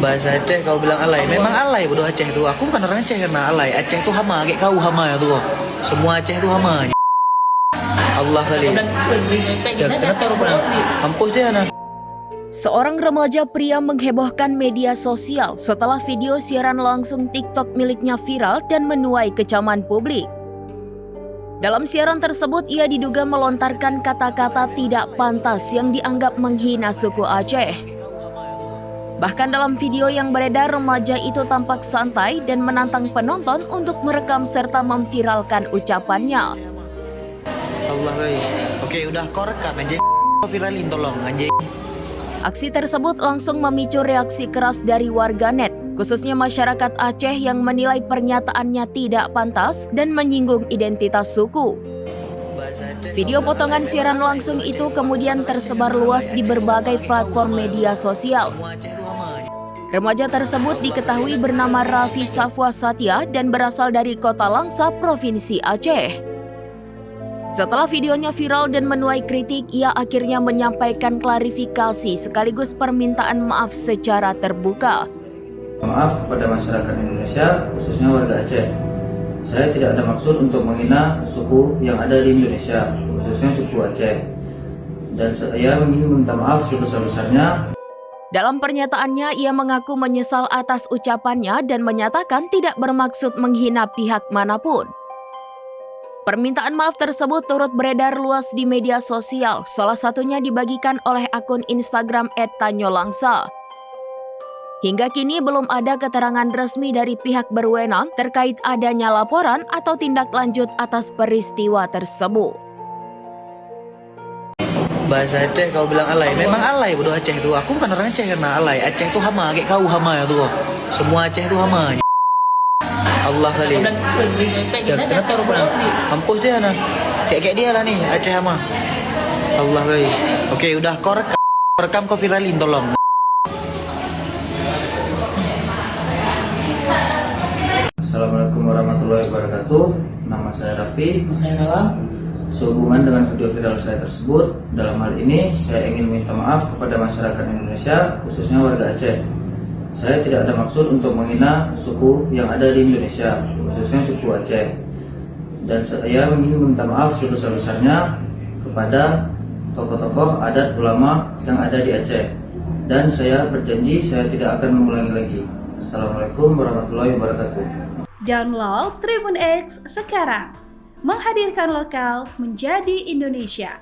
Bahasa Aceh kau bilang alay, memang alay bodoh Aceh tu. Aku bukan orang Aceh karena alay. Aceh tu hama, kayak kau hama tu. Semua Aceh tu hama. Allah kali. Kampus dia anak. Seorang remaja pria menghebohkan media sosial setelah video siaran langsung TikTok miliknya viral dan menuai kecaman publik. Dalam siaran tersebut, ia diduga melontarkan kata-kata tidak pantas yang dianggap menghina suku Aceh. Bahkan dalam video yang beredar, remaja itu tampak santai dan menantang penonton untuk merekam serta memviralkan ucapannya. Allah kali. Oke, udah kau rekam anjing. Kau viralin tolong anjing. Aksi tersebut langsung memicu reaksi keras dari warganet, khususnya masyarakat Aceh yang menilai pernyataannya tidak pantas dan menyinggung identitas suku. Video potongan siaran langsung itu kemudian tersebar luas di berbagai platform media sosial. Remaja tersebut diketahui bernama Raffi Safwa Satya dan berasal dari Kota Langsa, Provinsi Aceh. Setelah videonya viral dan menuai kritik, ia akhirnya menyampaikan klarifikasi sekaligus permintaan maaf secara terbuka. Maaf kepada masyarakat Indonesia, khususnya warga Aceh. Saya tidak ada maksud untuk menghina suku yang ada di Indonesia, khususnya suku Aceh. Dan saya ingin meminta maaf sebesar-besarnya. Dalam pernyataannya, ia mengaku menyesal atas ucapannya dan menyatakan tidak bermaksud menghina pihak manapun. Permintaan maaf tersebut turut beredar luas di media sosial, salah satunya dibagikan oleh akun Instagram @tanyolangsa. Hingga kini belum ada keterangan resmi dari pihak berwenang terkait adanya laporan atau tindak lanjut atas peristiwa tersebut. Bahasa Aceh kau bilang alay, memang alay bodoh Aceh tu. Aku bukan orang Aceh karena alay. Aceh tu hama, kayak kau hama tu. Semua Aceh tu hama. Allah kali. Kampus dia anak. Kayak dia lah nih, Aceh hama. Allah kali. Oke, udah kau rekam kau viralin tolong. Assalamualaikum warahmatullahi wabarakatuh. Nama saya Raffi. Sehubungan dengan video viral saya tersebut, dalam hal ini saya ingin meminta maaf kepada masyarakat Indonesia, khususnya warga Aceh. Saya tidak ada maksud untuk menghina suku yang ada di Indonesia, khususnya suku Aceh. Dan saya ingin meminta maaf sebesar-besarnya kepada tokoh-tokoh adat ulama yang ada di Aceh. Dan saya berjanji saya tidak akan mengulangi lagi. Assalamualaikum warahmatullahi wabarakatuh. Download Tribun X sekarang. Menghadirkan lokal menjadi Indonesia.